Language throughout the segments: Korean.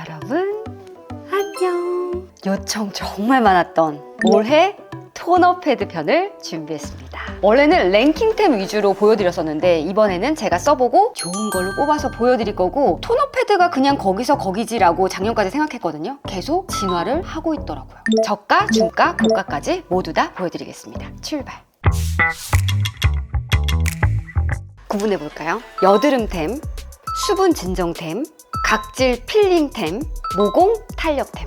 여러분 안녕. 요청 정말 많았던 올해 토너 패드 편을 준비했습니다. 원래는 랭킹템 위주로 보여드렸었는데 이번에는 제가 써보고 좋은 걸로 뽑아서 보여드릴 거고, 토너 패드가 그냥 거기서 거기지라고 작년까지 생각했거든요. 계속 진화를 하고 있더라고요. 저가, 중가, 고가까지 모두 다 보여드리겠습니다. 출발! 구분해볼까요? 여드름템, 수분 진정템, 각질 필링템, 모공 탄력템.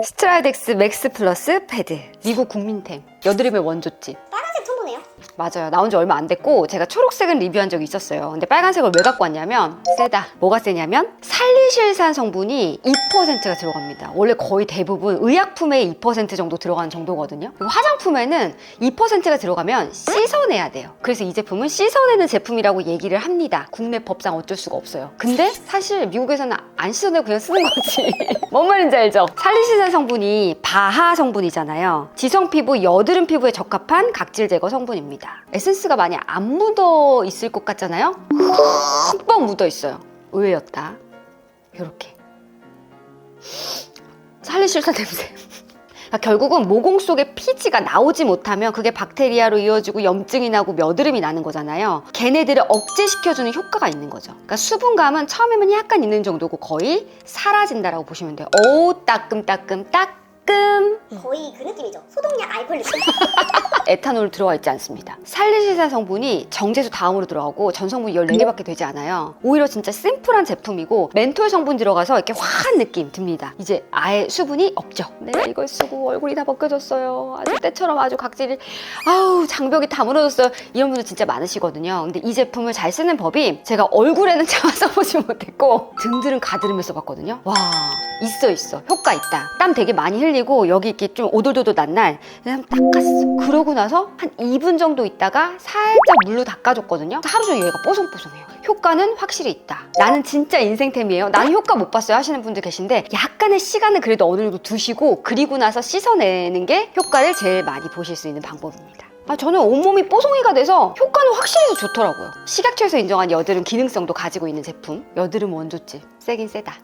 스트라이덱스 맥스 플러스 패드, 미국 국민템, 여드름의 원조집. 빨간색 처음 보네요. 맞아요. 나온 지 얼마 안 됐고 제가 초록색은 리뷰한 적이 있었어요. 근데 빨간색을 왜 갖고 왔냐면 세다. 뭐가 세냐면 살리실산 성분이 2%가 들어갑니다. 원래 거의 대부분 의약품에 2% 정도 들어가는 정도거든요. 그리고 화장품에는 2%가 들어가면 씻어내야 돼요. 그래서 이 제품은 씻어내는 제품이라고 얘기를 합니다. 국내 법상 어쩔 수가 없어요. 근데 사실 미국에서는 안 씻어내고 그냥 쓰는 거지. 뭔 말인지 알죠? 살리실산 성분이 바하 성분이잖아요. 지성 피부, 여드름 피부에 적합한 각질 제거 성분입니다. 에센스가 많이 안 묻어 있을 것 같잖아요? 흠뻑 묻어 있어요. 의외였다. 요렇게 살리실산 냄새. 결국은 모공 속에 피지가 나오지 못하면 그게 박테리아로 이어지고 염증이 나고 여드름이 나는 거잖아요. 걔네들을 억제시켜주는 효과가 있는 거죠. 그러니까 수분감은 처음에는 약간 있는 정도고 거의 사라진다라고 보시면 돼요. 오, 따끔따끔 따끔. 거의 그 느낌이죠. 소독약 알콜 느낌. 에탄올 들어가 있지 않습니다. 살리실산 성분이 정제수 다음으로 들어가고 전성분이 14개밖에 되지 않아요. 오히려 진짜 심플한 제품이고 멘톨 성분 들어가서 이렇게 화한 느낌 듭니다. 이제 아예 수분이 없죠. 내가 이걸 쓰고 얼굴이 다 벗겨졌어요. 아주 때처럼 아주 각질이 장벽이 다 무너졌어요. 이런 분들 진짜 많으시거든요. 근데 이 제품을 잘 쓰는 법이, 제가 얼굴에는 차마 써보지 못했고 등들은 가드름을 써봤거든요. 와, 있어 효과 있다. 땀 되게 많이 흘리고 여기 이렇게 좀 오돌도돌 난 날 그냥 닦았어. 그러고 나서 한 2분 정도 있다가 살짝 물로 닦아줬거든요. 하루 종일 얘가 뽀송뽀송해요. 효과는 확실히 있다. 나는 진짜 인생템이에요. 나는 효과 못 봤어요 하시는 분들 계신데, 약간의 시간을 그래도 어느 정도 두시고 그리고 나서 씻어내는 게 효과를 제일 많이 보실 수 있는 방법입니다. 저는 온몸이 뽀송이가 돼서 효과는 확실히 좋더라고요. 식약처에서 인정한 여드름 기능성도 가지고 있는 제품. 여드름 원조집. 세긴 세다.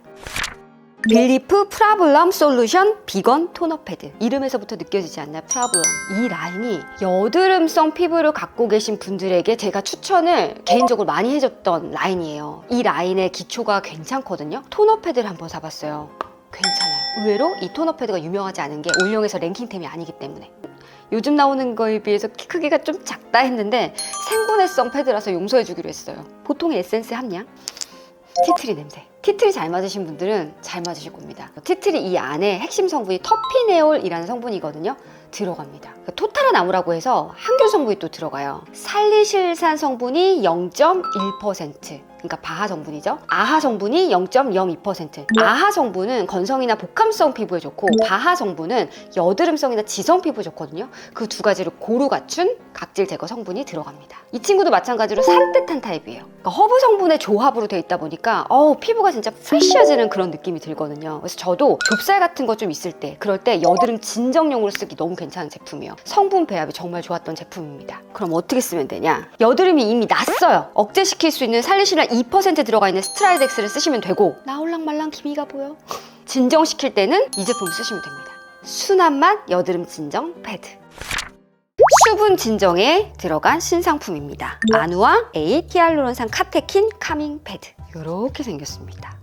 빌리프 프라블럼 솔루션 비건 토너 패드. 이름에서부터 느껴지지 않나요? 프라블럼. 이 라인이 여드름성 피부를 갖고 계신 분들에게 제가 추천을 개인적으로 많이 해줬던 라인이에요. 이 라인의 기초가 괜찮거든요. 토너 패드를 한번 사봤어요. 괜찮아요. 의외로 이 토너 패드가 유명하지 않은 게 올영에서 랭킹템이 아니기 때문에. 요즘 나오는 거에 비해서 키 크기가 좀 작다 했는데 생분해성 패드라서 용서해주기로 했어요. 보통의 에센스 함량, 티트리 냄새. 티트리 잘 맞으신 분들은 잘 맞으실 겁니다. 티트리 이 안에 핵심 성분이 터피네올이라는 성분이거든요. 들어갑니다. 토탈한 나무라고 해서 항균 성분이 또 들어가요. 살리실산 성분이 0.1%. 그러니까 바하 성분이죠. 아하 성분이 0.02%. 아하 성분은 건성이나 복합성 피부에 좋고, 바하 성분은 여드름성이나 지성 피부에 좋거든요. 그 두 가지를 고루 갖춘 각질 제거 성분이 들어갑니다. 이 친구도 마찬가지로 산뜻한 타입이에요. 그러니까 허브 성분의 조합으로 되어 있다 보니까 피부가 진짜 프레쉬해지는 그런 느낌이 들거든요. 그래서 저도 좁쌀 같은 거 좀 있을 때, 그럴 때 여드름 진정용으로 쓰기 너무 괜찮은 제품이에요. 성분 배합이 정말 좋았던 제품입니다. 그럼 어떻게 쓰면 되냐? 여드름이 이미 났어요. 억제시킬 수 있는 살리실산 2% 들어가 있는 스트라이덱스를 쓰시면 되고, 나올랑말랑 기미가 보여. 진정시킬 때는 이 제품 쓰시면 됩니다. 순한 맛 여드름 진정 패드. 수분 진정에 들어간 신상품입니다. 아누아 A 히알루론산 카테킨 카밍 패드. 이렇게 생겼습니다.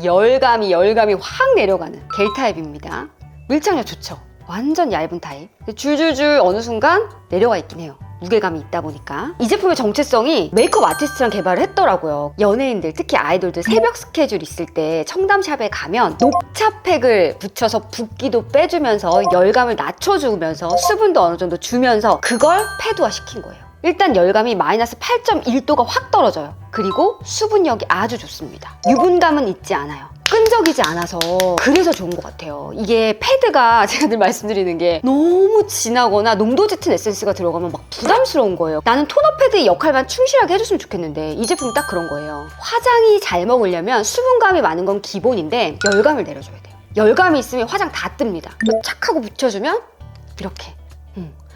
열감이 확 내려가는 겔 타입입니다. 밀착력 좋죠? 완전 얇은 타입. 줄줄줄 어느 순간 내려가 있긴 해요. 무게감이 있다 보니까. 이 제품의 정체성이 메이크업 아티스트랑 개발을 했더라고요. 연예인들, 특히 아이돌들 새벽 스케줄 있을 때 청담샵에 가면 녹차팩을 붙여서 붓기도 빼주면서 열감을 낮춰주면서 수분도 어느 정도 주면서 그걸 패드화 시킨 거예요. 일단 열감이 마이너스 8.1도가 확 떨어져요. 그리고 수분력이 아주 좋습니다. 유분감은 있지 않아요. 끈적이지 않아서 그래서 좋은 것 같아요. 이게 패드가 제가 늘 말씀드리는 게 너무 진하거나 농도 짙은 에센스가 들어가면 막 부담스러운 거예요. 나는 토너 패드의 역할만 충실하게 해줬으면 좋겠는데 이 제품은 딱 그런 거예요. 화장이 잘 먹으려면 수분감이 많은 건 기본인데 열감을 내려줘야 돼요. 열감이 있으면 화장 다 뜹니다. 착 하고 붙여주면 이렇게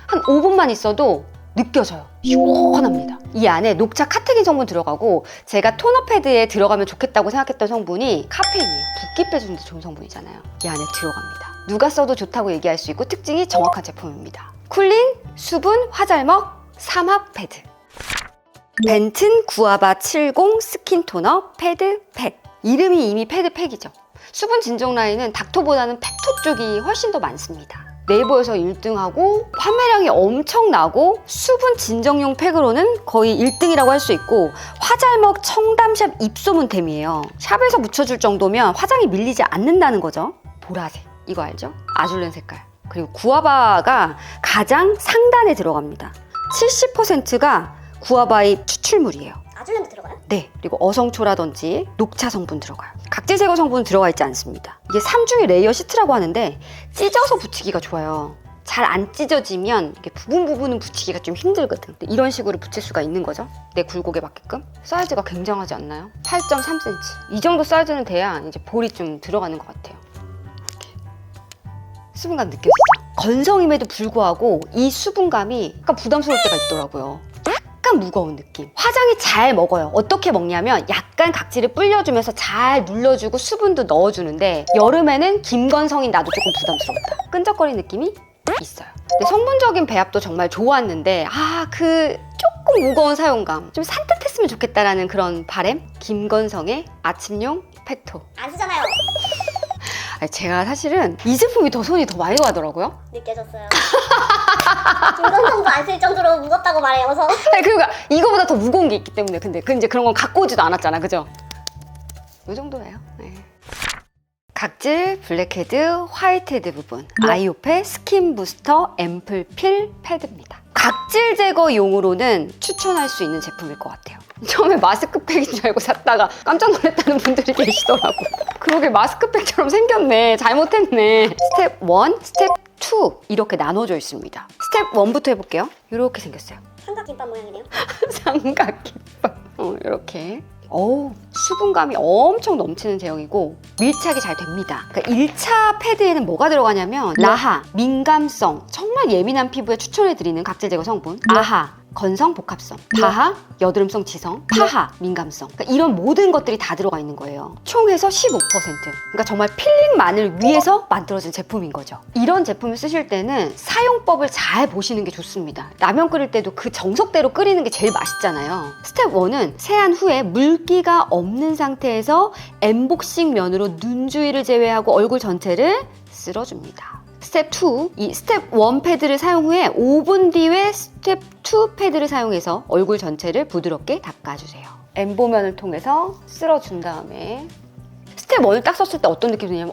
한 5분만 있어도 느껴져요. 시원합니다. 이 안에 녹차 카테킨 성분 들어가고 제가 토너 패드에 들어가면 좋겠다고 생각했던 성분이 카페인이에요. 붓기 빼주는데 좋은 성분이잖아요. 이 안에 들어갑니다. 누가 써도 좋다고 얘기할 수 있고 특징이 정확한 제품입니다. 쿨링, 수분, 화잘먹, 삼합 패드. 벤튼 구아바 70 스킨 토너 패드 팩. 이름이 이미 패드 팩이죠. 수분 진정 라인은 닥터보다는 팩토 쪽이 훨씬 더 많습니다. 네이버에서 1등하고 판매량이 엄청나고 수분 진정용 팩으로는 거의 1등이라고 할 수 있고 화잘먹 청담샵 입소문템이에요. 샵에서 묻혀줄 정도면 화장이 밀리지 않는다는 거죠. 보라색, 이거 알죠? 아줄렌 색깔. 그리고 구아바가 가장 상단에 들어갑니다. 70%가 구아바의 추출물이에요. 아줄렌도 들어가요? 네, 그리고 어성초라든지 녹차 성분 들어가요. 각질 제거 성분 들어가 있지 않습니다. 이게 3중의 레이어 시트라고 하는데 찢어서 붙이기가 좋아요. 잘 안 찢어지면 이게 부분은 붙이기가 좀 힘들거든. 근데 이런 식으로 붙일 수가 있는 거죠. 내 굴곡에 맞게끔. 사이즈가 굉장하지 않나요? 8.3cm. 이 정도 사이즈는 돼야 이제 볼이 좀 들어가는 것 같아요. 수분감 느껴지죠? 건성임에도 불구하고 이 수분감이 약간 부담스러울 때가 있더라고요. 약간 무거운 느낌. 화장이 잘 먹어요. 어떻게 먹냐면 약간 각질을 불려주면서 잘 눌러주고 수분도 넣어주는데 여름에는 김건성인 나도 조금 부담스럽다. 끈적거리는 느낌이 있어요. 근데 성분적인 배합도 정말 좋았는데 그 조금 무거운 사용감, 좀 산뜻했으면 좋겠다라는 그런 바램? 김건성의 아침용 팩토. 안 쓰잖아요. 제가 사실은 이 제품이 더 손이 더 많이 가더라고요. 느껴졌어요. 김건성도 안 쓸 정도로 무겁다고 말해요. 그래서 네, 그러니까 이거보다 더 무거운 게 있기 때문에 근데 이제 그런 건 갖고 오지도 않았잖아, 그죠? 이 정도예요. 네. 각질, 블랙헤드, 화이트헤드 부분 아이오페 스킨 부스터 앰플 필 패드입니다. 각질 제거용으로는 추천할 수 있는 제품일 것 같아요. 처음에 마스크팩인 줄 알고 샀다가 깜짝 놀랐다는 분들이 계시더라고. 그러게 마스크팩처럼 생겼네. 잘못했네. 스텝 1, 스텝 2 이렇게 나눠져 있습니다. 스텝 1부터 해볼게요. 이렇게 생겼어요. 삼각김밥 모양이네요. 삼각김밥. 이렇게. 수분감이 엄청 넘치는 제형이고 밀착이 잘 됩니다. 그러니까 1차 패드에는 뭐가 들어가냐면 라하, 민감성, 정말 예민한 피부에 추천해드리는 각질 제거 성분 아하, 건성, 복합성, 바하, 여드름성, 지성, 파하, 민감성. 그러니까 이런 모든 것들이 다 들어가 있는 거예요. 총 해서 15%. 그러니까 정말 필링만을 위해서 만들어진 제품인 거죠. 이런 제품을 쓰실 때는 사용법을 잘 보시는 게 좋습니다. 라면 끓일 때도 그 정석대로 끓이는 게 제일 맛있잖아요. 스텝 1은 세안 후에 물기가 없는 상태에서 엠복식 면으로 눈 주위를 제외하고 얼굴 전체를 쓸어줍니다. 스텝 2, 이 스텝 1 패드를 사용 후에 5분 뒤에 스텝 2 패드를 사용해서 얼굴 전체를 부드럽게 닦아주세요. 엠보면을 통해서 쓸어준 다음에 스텝 1을 딱 썼을 때 어떤 느낌이 드냐면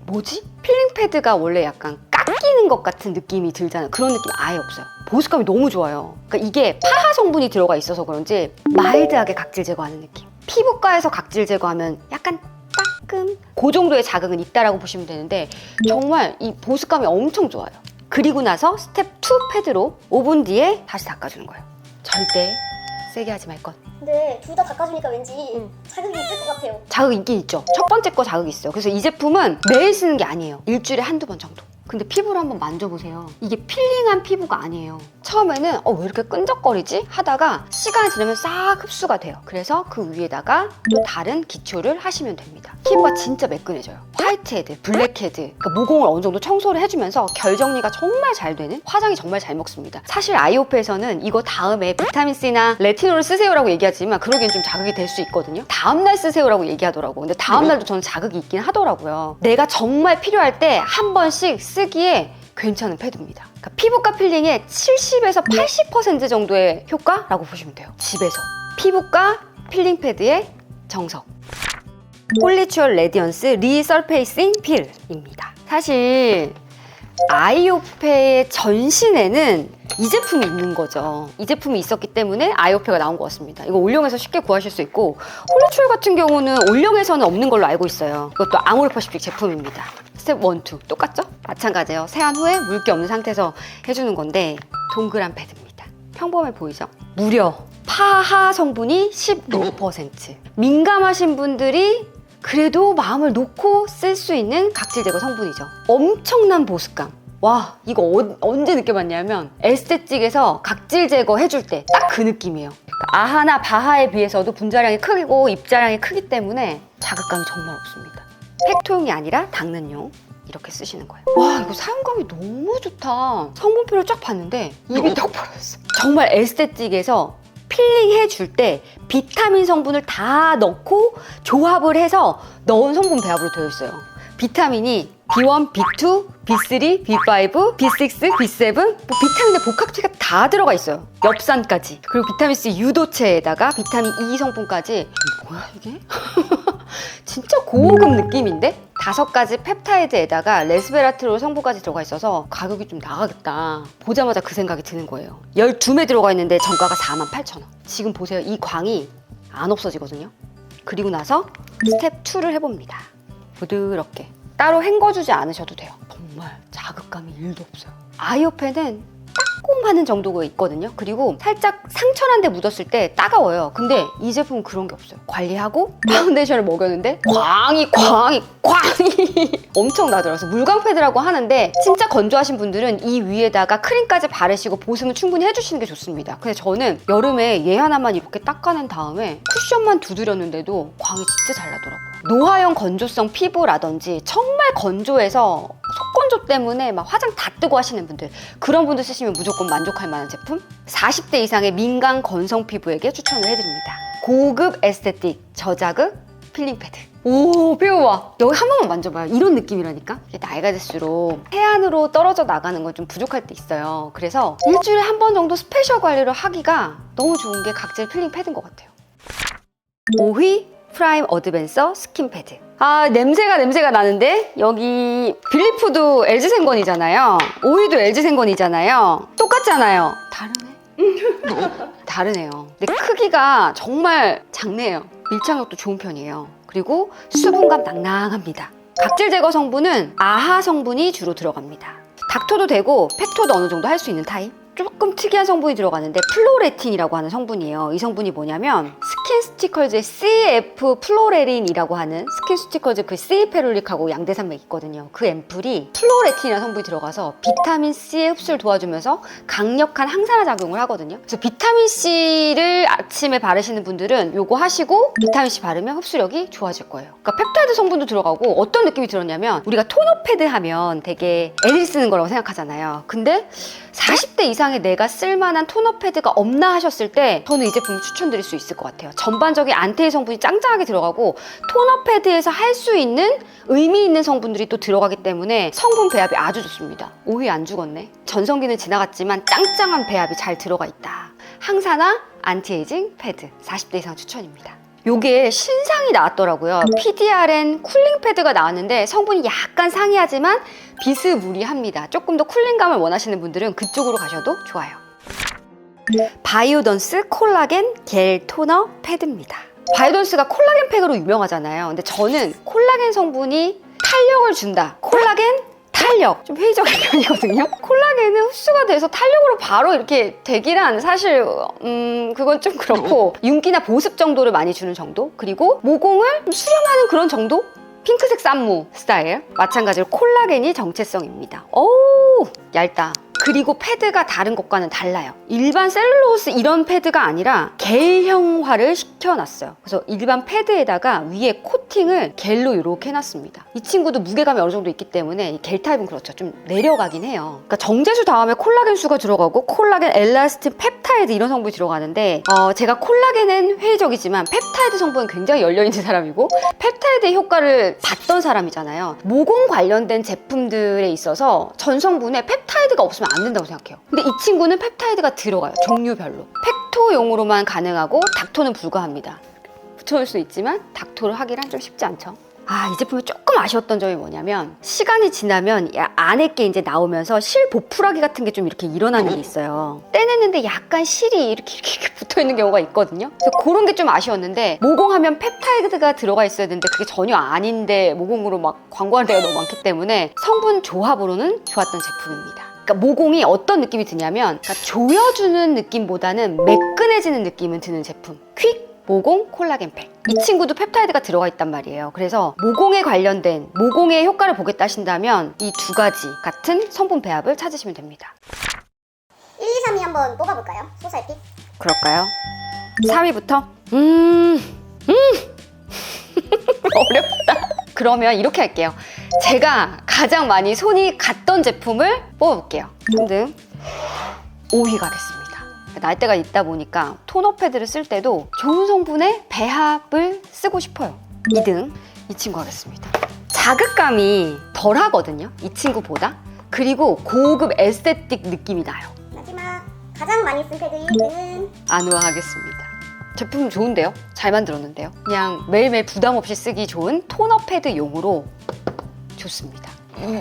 뭐지? 필링 패드가 원래 약간 깎이는 것 같은 느낌이 들잖아요. 그런 느낌 아예 없어요. 보습감이 너무 좋아요. 그러니까 이게 파하 성분이 들어가 있어서 그런지 마일드하게 각질 제거하는 느낌. 피부과에서 각질 제거하면 약간 따끔 그 정도의 자극은 있다라고 보시면 되는데 정말 이 보습감이 엄청 좋아요. 그리고 나서 스텝 2 패드로 5분 뒤에 다시 닦아주는 거예요. 절대 세게 하지 말 것. 근데 둘 다 닦아주니까 왠지 자극이 있을 것 같아요. 자극 있긴 있죠. 첫 번째 거 자극이 있어요. 그래서 이 제품은 매일 쓰는 게 아니에요. 일주일에 한두 번 정도. 근데 피부를 한번 만져보세요. 이게 필링한 피부가 아니에요. 처음에는 왜 이렇게 끈적거리지? 하다가 시간이 지나면 싹 흡수가 돼요. 그래서 그 위에다가 또 다른 기초를 하시면 됩니다. 피부가 진짜 매끈해져요. 화이트헤드, 블랙헤드, 그러니까 모공을 어느 정도 청소를 해주면서 결 정리가 정말 잘 되는, 화장이 정말 잘 먹습니다. 사실 아이오페에서는 이거 다음에 비타민C나 레티놀을 쓰세요라고 얘기하지만 그러기엔 좀 자극이 될 수 있거든요. 다음날 쓰세요라고 얘기하더라고. 근데 다음날도 저는 자극이 있긴 하더라고요. 내가 정말 필요할 때 한 번씩 쓰기에 괜찮은 패드입니다. 그러니까 피부과 필링의 70에서 80% 정도의 효과라고 보시면 돼요. 집에서 피부과 필링 패드의 정석. 폴리추얼 레디언스 리서페이싱 필입니다. 사실 아이오페의 전신에는 이 제품이 있는 거죠. 이 제품이 있었기 때문에 아이오페가 나온 것 같습니다. 이거 올영에서 쉽게 구하실 수 있고 폴리추얼 같은 경우는 올영에서는 없는 걸로 알고 있어요. 이것도 아모르퍼시픽 제품입니다. 스텝 1, 2 똑같죠? 마찬가지예요. 세안 후에 물기 없는 상태에서 해주는 건데 동그란 패드입니다. 평범해 보이죠? 무려 파하 성분이 15%. 민감하신 분들이 그래도 마음을 놓고 쓸 수 있는 각질 제거 성분이죠. 엄청난 보습감, 와, 이거 언제 느껴봤냐면 에스테틱에서 각질 제거 해줄 때 딱 그 느낌이에요. 그러니까 아하나 바하에 비해서도 분자량이 크고 입자량이 크기 때문에 자극감이 정말 없습니다. 팩토용이 아니라 닦는용. 이렇게 쓰시는 거예요. 와, 이거 사용감이 너무 좋다. 성분표를 쫙 봤는데 입이 떡 벌어졌어. 정말 에스테틱에서 필링 해줄 때 비타민 성분을 다 넣고 조합을 해서 넣은 성분 배합으로 되어 있어요. 비타민이 B1, B2, B3, B5, B6, B7 뭐 비타민의 복합체가 다 들어가 있어요. 엽산까지. 그리고 비타민C 유도체에다가 비타민 E 성분까지. 뭐야 이게? 진짜 고급 느낌인데? 5가지 펩타이드에다가 레스베라트롤 성분까지 들어가 있어서 가격이 좀 나가겠다. 보자마자 그 생각이 드는 거예요. 12매 들어가 있는데 정가가 48,000원. 지금 보세요. 이 광이 안 없어지거든요. 그리고 나서 스텝 2를 해봅니다. 부드럽게. 따로 헹궈주지 않으셔도 돼요. 정말 자극감이 1도 없어요. 아이오펜은 따끔하는 정도가 있거든요. 그리고 살짝 상처 난 데 묻었을 때 따가워요. 근데 이 제품은 그런 게 없어요. 관리하고 파운데이션을 먹였는데 광이 엄청 나더라고요. 그래서 물광 패드라고 하는데 진짜 건조하신 분들은 이 위에다가 크림까지 바르시고 보습은 충분히 해주시는 게 좋습니다. 근데 저는 여름에 얘 하나만 이렇게 닦아낸 다음에 쿠션만 두드렸는데도 광이 진짜 잘 나더라고요. 노화형 건조성 피부라든지 정말 건조해서 속건조 때문에 막 화장 다 뜨고 하시는 분들, 그런 분들 쓰시면 무조건 만족할 만한 제품. 40대 이상의 민감 건성 피부에게 추천을 해드립니다. 고급 에스테틱 저자극 필링 패드. 오, 배워와. 여기 한 번만 만져봐요. 이런 느낌이라니까. 이게 나이가 들수록 해안으로 떨어져 나가는 건 좀 부족할 때 있어요. 그래서 일주일에 한 번 정도 스페셜 관리를 하기가 너무 좋은 게 각질 필링 패드인 것 같아요. 오휘 프라임 어드밴서 스킨 패드. 아, 냄새가 나는데? 여기 빌리프도 LG 생건이잖아요. 오휘도 LG 생건이잖아요. 똑같잖아요. 다르네? 다르네요. 근데 크기가 정말 작네요. 밀착력도 좋은 편이에요. 그리고 수분감 낭낭합니다. 각질 제거 성분은 아하 성분이 주로 들어갑니다. 닥터도 되고 팩토도 어느 정도 할 수 있는 타입. 조금 특이한 성분이 들어가는데 플로레틴이라고 하는 성분이에요. 이 성분이 뭐냐면 스킨 스티커즈의 CF 플로레린이라고 하는 스킨 스티커즈 그 C 페룰릭하고 양대산맥 있거든요. 그 앰플이 플로레틴이라는 성분이 들어가서 비타민 C의 흡수를 도와주면서 강력한 항산화 작용을 하거든요. 그래서 비타민 C를 아침에 바르시는 분들은 요거 하시고 비타민 C 바르면 흡수력이 좋아질 거예요. 그러니까 펩타이드 성분도 들어가고 어떤 느낌이 들었냐면 우리가 토너 패드 하면 되게 애들 쓰는 거라고 생각하잖아요. 근데 40대 이상의 내가 쓸만한 토너 패드가 없나 하셨을 때 저는 이 제품을 추천드릴 수 있을 것 같아요. 전반적인 안테이 성분이 짱짱하게 들어가고 토너 패드에서 할 수 있는 의미 있는 성분들이 또 들어가기 때문에 성분 배합이 아주 좋습니다. 오히 안 죽었네. 전성기는 지나갔지만 짱짱한 배합이 잘 들어가 있다. 항산화 안티에이징 패드 40대 이상 추천입니다. 요게 신상이 나왔더라고요. PDRN 쿨링 패드가 나왔는데 성분이 약간 상이하지만 비스무리합니다. 조금 더 쿨링감을 원하시는 분들은 그쪽으로 가셔도 좋아요. 바이오던스 콜라겐 겔 토너 패드입니다. 바이오던스가 콜라겐 팩으로 유명하잖아요. 근데 저는 콜라겐 성분이 탄력을 준다. 콜라겐 탄력. 좀 회의적인 편이거든요. 콜라겐은 흡수가 돼서 탄력으로 바로 이렇게 되기란 사실 그건 좀 그렇고 윤기나 보습 정도를 많이 주는 정도. 그리고 모공을 수렴하는 그런 정도? 핑크색 쌈무 스타일. 마찬가지로 콜라겐이 정체성입니다. 오, 얇다. 그리고 패드가 다른 것과는 달라요. 일반 셀룰로스 이런 패드가 아니라 겔형화를 시켜놨어요. 그래서 일반 패드에다가 위에 코팅을 겔로 이렇게 해놨습니다. 이 친구도 무게감이 어느 정도 있기 때문에 이 겔 타입은 그렇죠. 좀 내려가긴 해요. 그러니까 정제수 다음에 콜라겐 수가 들어가고 콜라겐, 엘라스틴, 펩타이드 이런 성분이 들어가는데 제가 콜라겐은 회의적이지만 펩타이드 성분은 굉장히 열려있는 사람이고 펩타이드의 효과를 봤던 사람이잖아요. 모공 관련된 제품들에 있어서 전성분에 펩타이드가 없으면 안 된다고 생각해요. 근데 이 친구는 펩타이드가 들어가요. 종류별로. 팩토용으로만 가능하고 닥토는 불가합니다. 붙여놓을 수 있지만 닥토를 하기란 좀 쉽지 않죠. 이 제품이 조금 아쉬웠던 점이 뭐냐면 시간이 지나면 안에 게 이제 나오면서 실 보풀하기 같은 게 좀 이렇게 일어나는 게 있어요. 떼냈는데 약간 실이 이렇게 붙어있는 경우가 있거든요. 그래서 그런 게 좀 아쉬웠는데 모공하면 펩타이드가 들어가 있어야 되는데 그게 전혀 아닌데 모공으로 막 광고하는 데가 너무 많기 때문에 성분 조합으로는 좋았던 제품입니다. 그러니까 모공이 어떤 느낌이 드냐면 그러니까 조여주는 느낌보다는 매끈해지는 느낌은 드는 제품. 퀵 모공 콜라겐 팩. 이 친구도 펩타이드가 들어가 있단 말이에요. 그래서 모공에 관련된 모공의 효과를 보겠다 하신다면 이 두 가지 같은 성분 배합을 찾으시면 됩니다. 1, 2, 3위 한번 뽑아볼까요? 소살픽. 그럴까요? 4위부터? 어렵다. 그러면 이렇게 할게요. 제가 가장 많이 손이 갔던 제품을 뽑아볼게요. 3등 5위 가겠습니다. 나이대가 있다 보니까 토너 패드를 쓸 때도 좋은 성분의 배합을 쓰고 싶어요. 2등 이 친구 하겠습니다. 자극감이 덜 하거든요, 이 친구보다. 그리고 고급 에스테틱 느낌이 나요. 마지막 가장 많이 쓴 패드 1등은 아누아 하겠습니다. 제품 좋은데요? 잘 만들었는데요? 그냥 매일매일 부담 없이 쓰기 좋은 토너 패드용으로 좋습니다.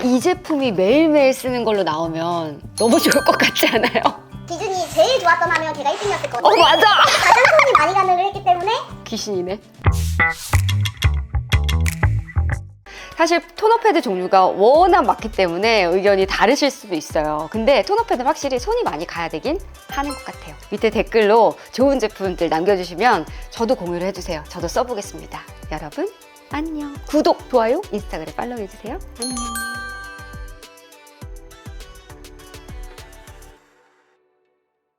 이 제품이 매일매일 쓰는 걸로 나오면 너무 좋을 것 같지 않아요? 기준이 제일 좋았던 하면 걔가 1등이었을 거거든요. 맞아! 가장 손이 많이 가는 걸 했기 때문에 귀신이네. 사실 토너 패드 종류가 워낙 많기 때문에 의견이 다르실 수도 있어요. 근데 토너 패드는 확실히 손이 많이 가야 되긴 하는 것 같아요. 밑에 댓글로 좋은 제품들 남겨주시면 저도 공유를 해주세요. 저도 써보겠습니다. 여러분 안녕. 구독, 좋아요, 인스타그램 팔로우 해주세요. 안녕.